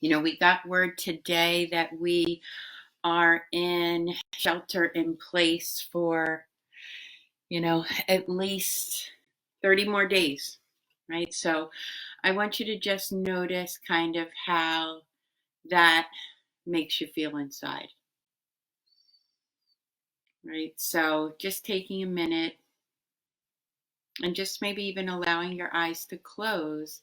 We got word today that we are in shelter in place for, at least 30 more days, right? So I want you to just notice kind of how that makes you feel inside, right? So just taking a minute and just maybe even allowing your eyes to close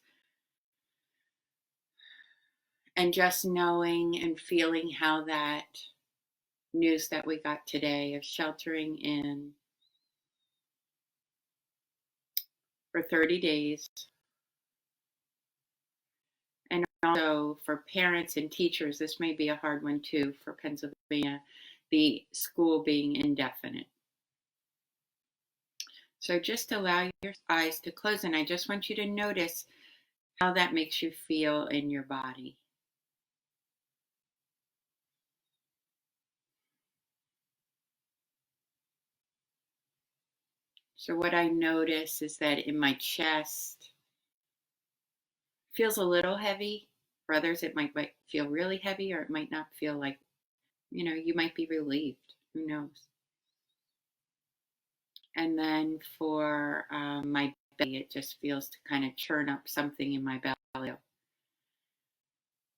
and just knowing and feeling how that news that we got today of sheltering in for 30 days. And also for parents and teachers, this may be a hard one too for Pennsylvania, the school being indefinite. So just allow your eyes to close, and I just want you to notice how that makes you feel in your body. So what I notice is that in my chest, feels a little heavy. For others, it might feel really heavy, or it might not feel like, you might be relieved. Who knows? And then for my belly, it just feels to kind of churn up something in my belly.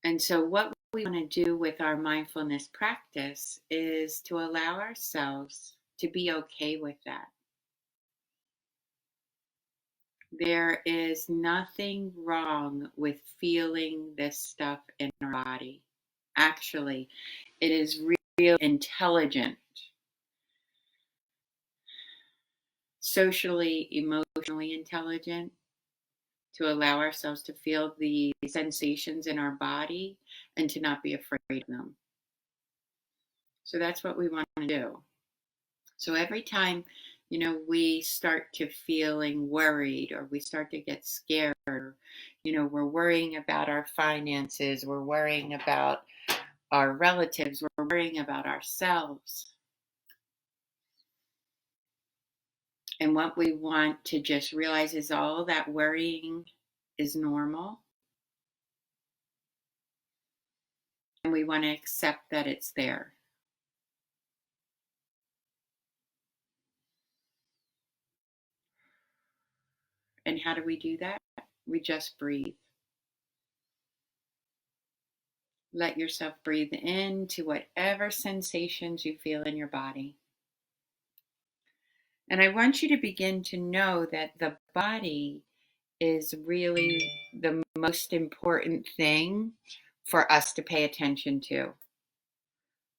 And so what we want to do with our mindfulness practice is to allow ourselves to be okay with that. There is nothing wrong with feeling this stuff in our body. Actually, it is real intelligent, socially, emotionally intelligent, to allow ourselves to feel the sensations in our body and to not be afraid of them. So that's what we want to do. So every time, we start to feeling worried, or we start to get scared, or, we're worrying about our finances, we're worrying about our relatives, we're worrying about ourselves. And what we want to just realize is all that worrying is normal. And we want to accept that it's there. And how do we do that? We just breathe. Let yourself breathe into whatever sensations you feel in your body. And I want you to begin to know that the body is really the most important thing for us to pay attention to.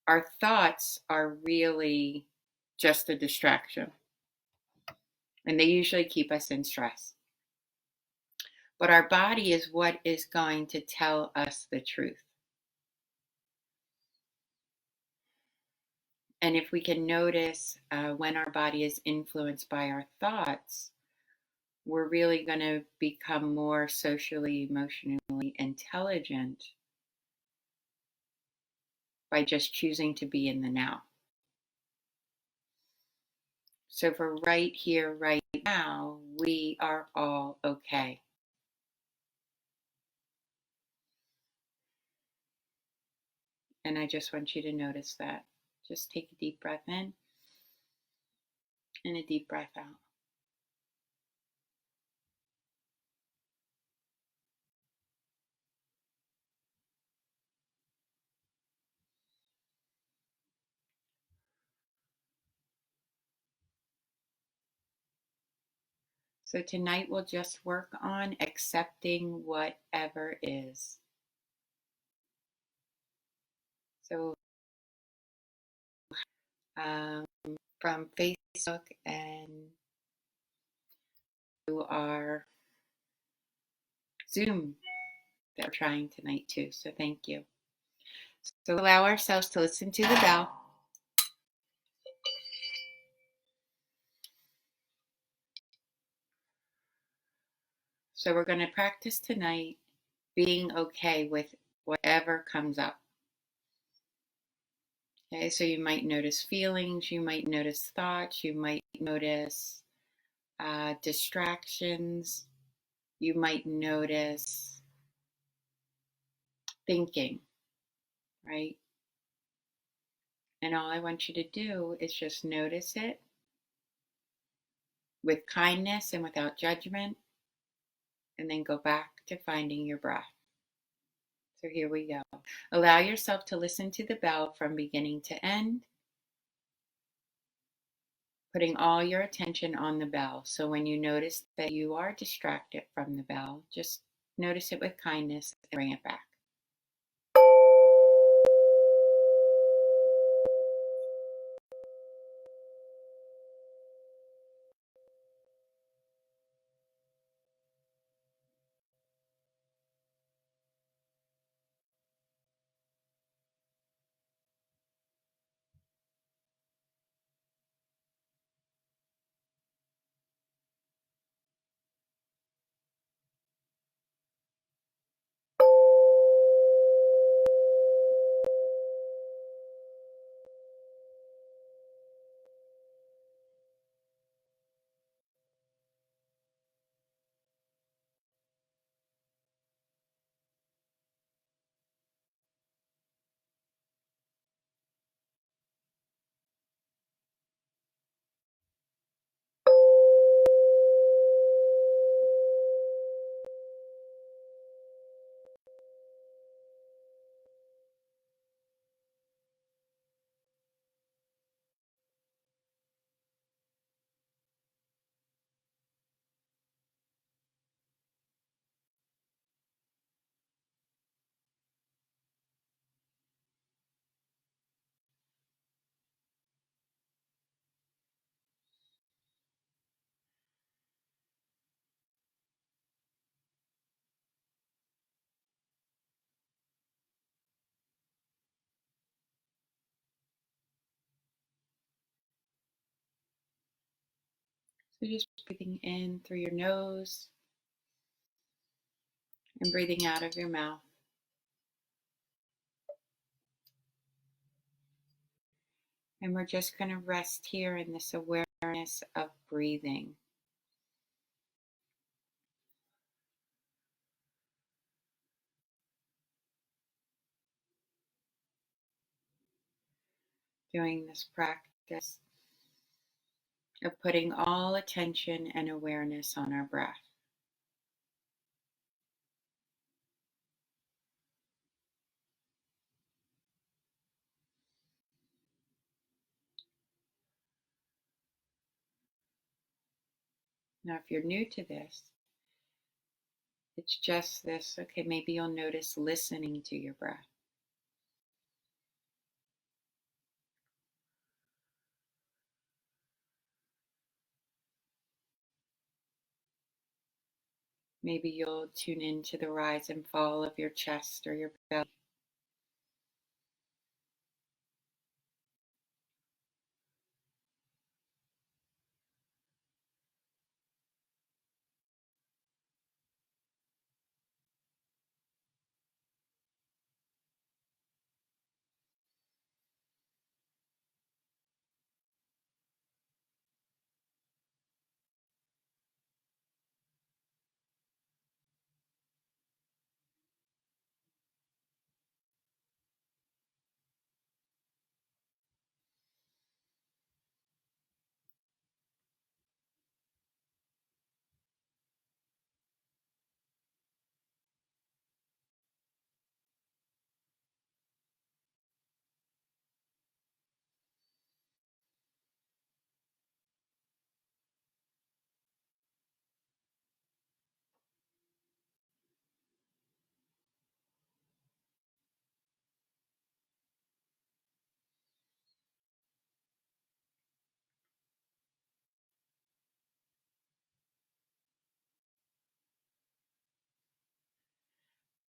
Our thoughts are really just a distraction, and they usually keep us in stress. But our body is what is going to tell us the truth. And if we can notice when our body is influenced by our thoughts, we're really going to become more socially, emotionally intelligent by just choosing to be in the now. So for right here, right now, we are all okay. And I just want you to notice that. Just take a deep breath in and a deep breath out. So tonight we'll just work on accepting whatever is. So from Facebook and to our Zoom that we're trying tonight too. So thank you. So allow ourselves to listen to the bell. So we're going to practice tonight being okay with whatever comes up. Okay, so you might notice feelings, you might notice thoughts, you might notice distractions, you might notice thinking, right? And all I want you to do is just notice it with kindness and without judgment, and then go back to finding your breath. So here we go. Allow yourself to listen to the bell from beginning to end, putting all your attention on the bell. So when you notice that you are distracted from the bell, just notice it with kindness and bring it back. So just breathing in through your nose and breathing out of your mouth. And we're just going to rest here in this awareness of breathing. Doing this practice of putting all attention and awareness on our breath. Now, if you're new to this, it's just this. Okay, maybe you'll notice listening to your breath. Maybe you'll tune into the rise and fall of your chest or your belly.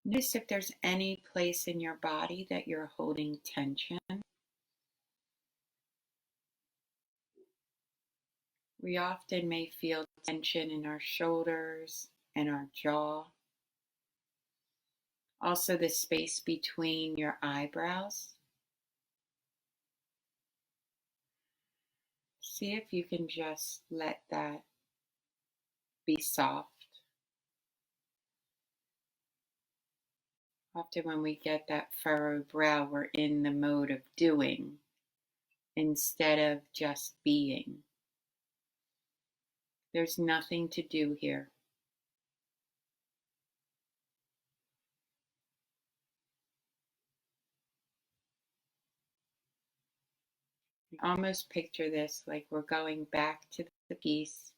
Notice if there's any place in your body that you're holding tension. We often may feel tension in our shoulders and our jaw. Also, the space between your eyebrows. See if you can just let that be soft. Often, when we get that furrowed brow, we're in the mode of doing instead of just being. There's nothing to do here. Almost picture this like we're going back to the peace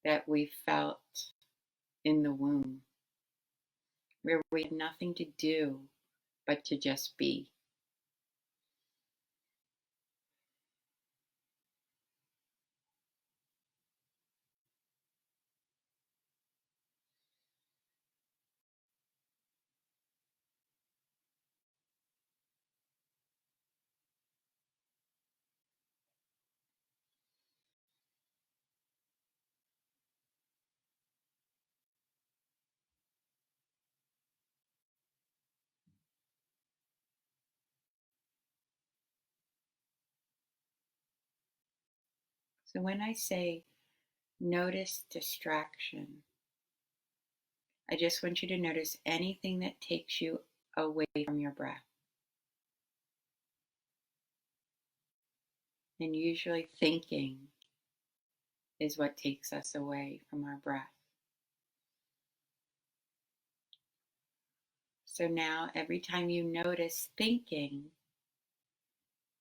that we felt in the womb, where we had nothing to do but to just be. So when I say notice distraction, I just want you to notice anything that takes you away from your breath. And usually thinking is what takes us away from our breath. So now every time you notice thinking,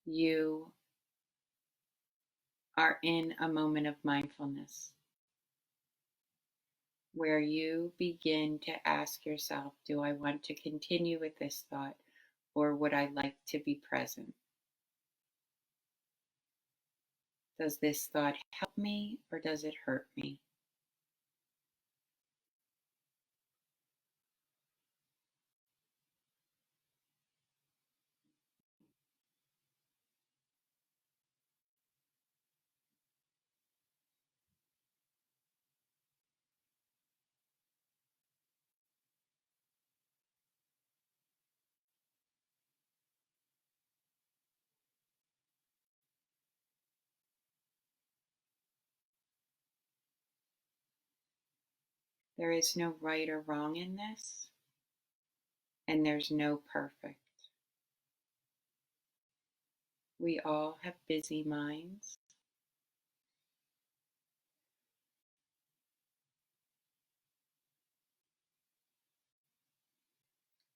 you are in a moment of mindfulness where you begin to ask yourself, do I want to continue with this thought, or would I like to be present? Does this thought help me or does it hurt me? There is no right or wrong in this, and there's no perfect. We all have busy minds.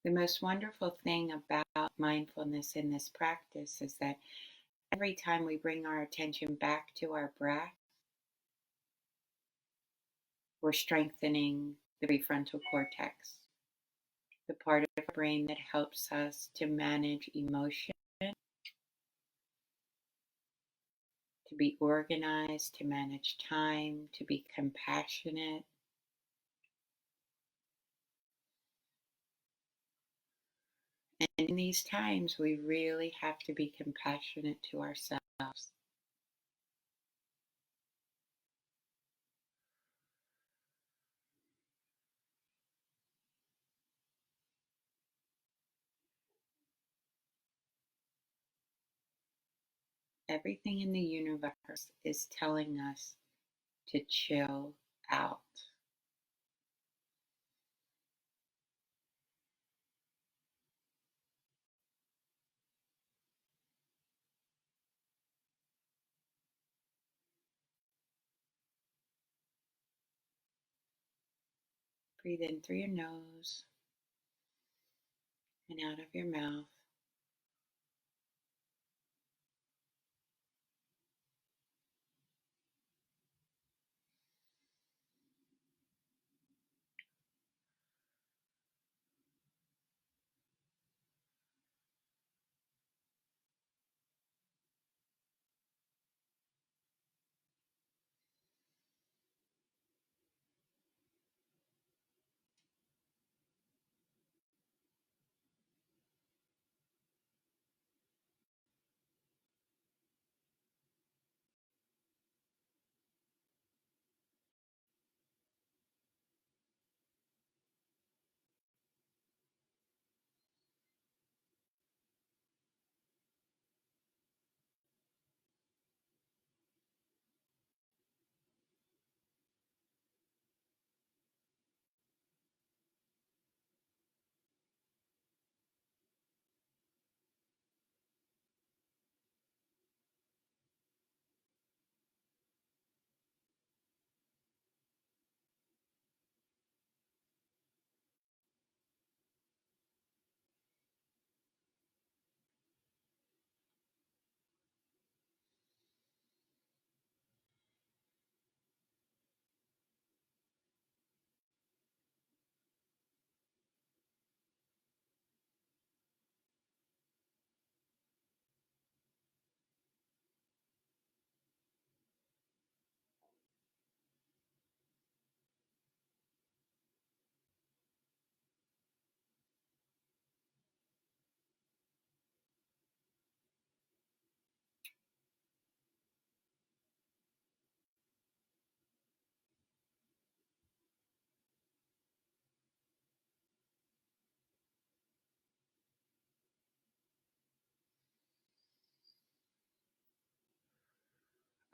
The most wonderful thing about mindfulness in this practice is that every time we bring our attention back to our breath, we're strengthening the prefrontal cortex, the part of our brain that helps us to manage emotion, to be organized, to manage time, to be compassionate. And in these times, we really have to be compassionate to ourselves. Everything in the universe is telling us to chill out. Breathe in through your nose and out of your mouth.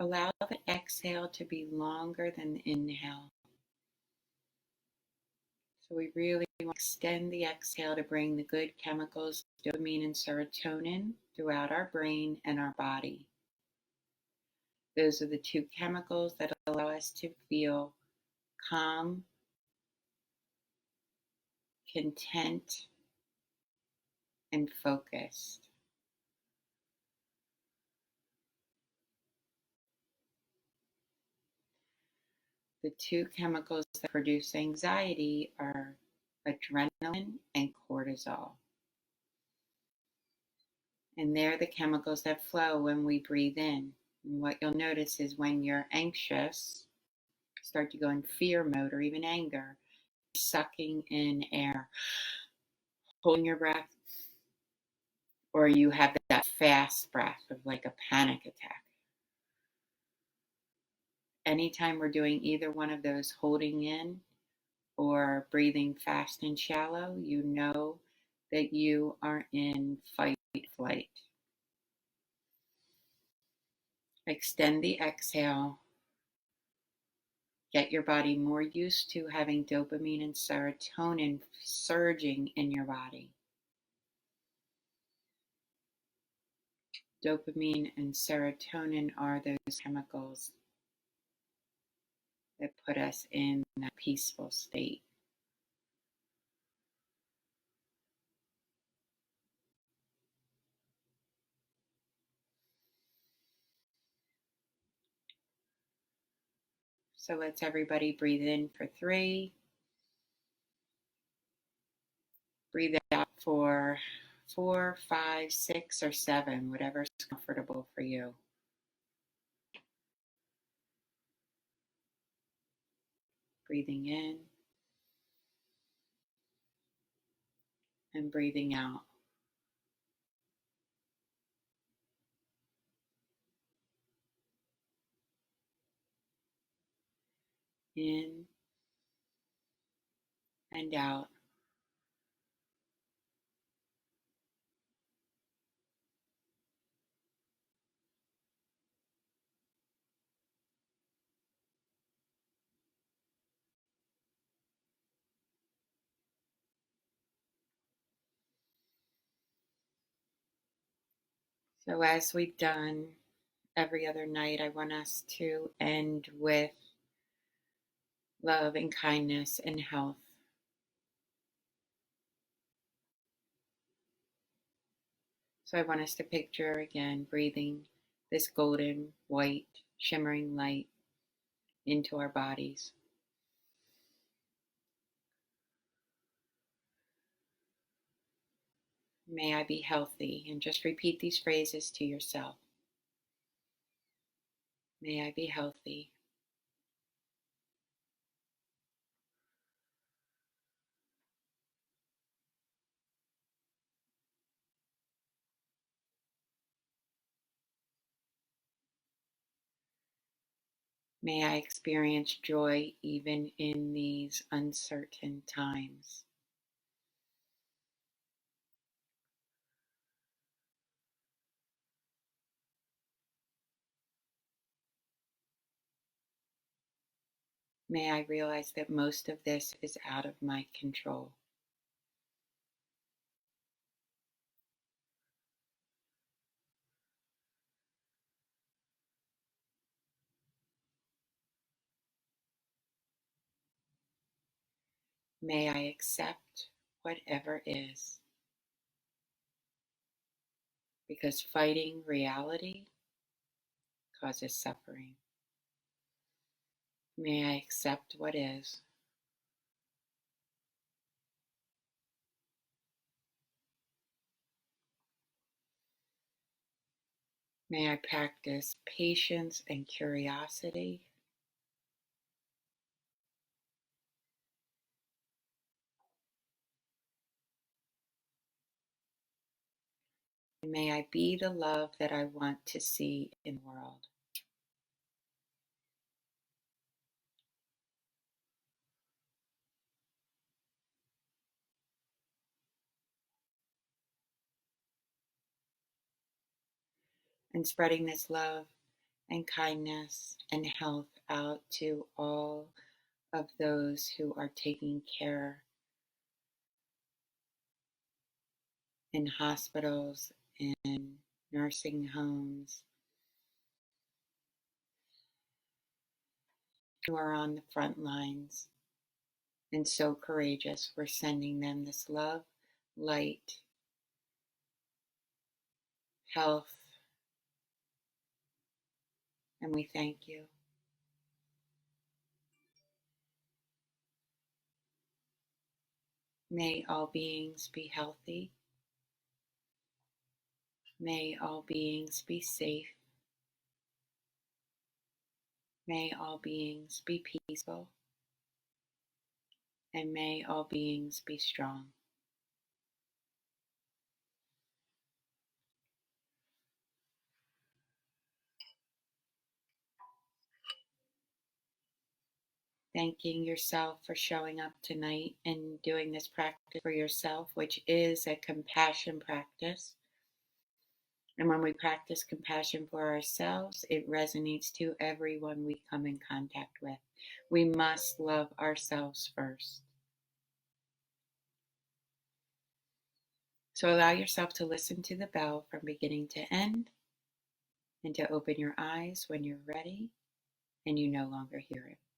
Allow the exhale to be longer than the inhale. So we really want to extend the exhale to bring the good chemicals, dopamine and serotonin, throughout our brain and our body. Those are the two chemicals that allow us to feel calm, content, and focused. The two chemicals that produce anxiety are adrenaline and cortisol. And they're the chemicals that flow when we breathe in. And what you'll notice is when you're anxious, start to go in fear mode or even anger, sucking in air, holding your breath, or you have that fast breath of like a panic attack. Anytime we're doing either one of those, holding in or breathing fast and shallow, you know that you are in fight flight. Extend the exhale. Get your body more used to having dopamine and serotonin surging in your body. Dopamine and serotonin are those chemicals that put us in that peaceful state. So let's everybody breathe in for 3. Breathe out for 4, 5, 6, or 7, whatever's comfortable for you. Breathing in and breathing out. In and out. So as we've done every other night, I want us to end with love and kindness and health. So I want us to picture again breathing this golden, white, shimmering light into our bodies. May I be healthy, and just repeat these phrases to yourself. May I be healthy. May I experience joy even in these uncertain times. May I realize that most of this is out of my control. May I accept whatever is, because fighting reality causes suffering. May I accept what is. May I practice patience and curiosity. And may I be the love that I want to see in the world. And spreading this love and kindness and health out to all of those who are taking care in hospitals and nursing homes, who are on the front lines and so courageous. We're sending them this love, light, health, and we thank you. May all beings be healthy. May all beings be safe. May all beings be peaceful. And may all beings be strong. Thanking yourself for showing up tonight and doing this practice for yourself, which is a compassion practice. And when we practice compassion for ourselves, it resonates to everyone we come in contact with. We must love ourselves first. So allow yourself to listen to the bell from beginning to end and to open your eyes when you're ready and you no longer hear it.